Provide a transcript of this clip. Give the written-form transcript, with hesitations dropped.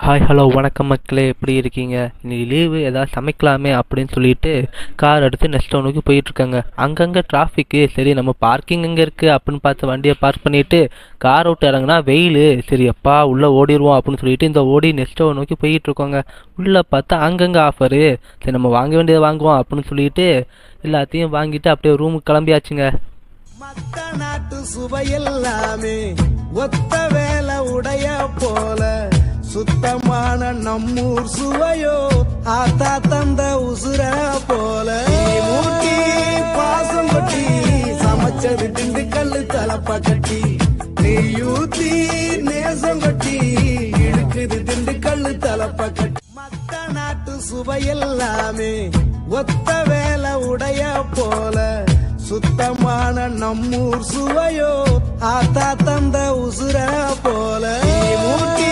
Hi hello வணக்கம் மக்களே, எப்படி இருக்கீங்க? இன்னைக்கு லீவு, ஏதாவது சமைக்கலாமே அப்படின்னு சொல்லிட்டு கார் எடுத்து நெக்ஸ்ட் டவுனுக்கு போயிட்டுருக்காங்க. அங்கங்கே டிராஃபிக்கு, சரி நம்ம பார்க்கிங் எங்கே இருக்குது அப்படின்னு பார்த்து வண்டியை பார்க் பண்ணிவிட்டு கார் விட்டு இறங்குனா வெயில், சரி அப்பா உள்ளே ஓடிடுவோம் அப்படின்னு சொல்லிட்டு இந்த ஓடி நெக்ஸ்ட் டவுன் நோக்கி போயிட்டுருக்கோங்க. உள்ளே பார்த்தா அங்கங்கே ஆஃபரு, சரி நம்ம வாங்க வேண்டியதை வாங்குவோம் அப்படின்னு சொல்லிட்டு எல்லாத்தையும் வாங்கிட்டு அப்படியே ரூமுக்கு கிளம்பியாச்சுங்க. மத்த நாட்டு சுவையெல்லாமே ஒத்த வேலை உடைய போல சுத்தமான நம்மூர் சுவையோ ஆத்தா தந்த உசுர போல மூட்டி பாசம் கொட்டி சமைச்சது திண்டுக்கல்லு தலப்பா கட்டி நெய்யூத்தி நேசம் கொட்டி இழுக்குது திண்டுக்கல்லு தலப்பா கட்டி மத்த நாட்டு சுவையெல்லாமே ஒத்த வேலை உடைய போல சுத்தமான நம்மூர் சுவையோ ஆத்தா தந்த உசுர போல மூட்டி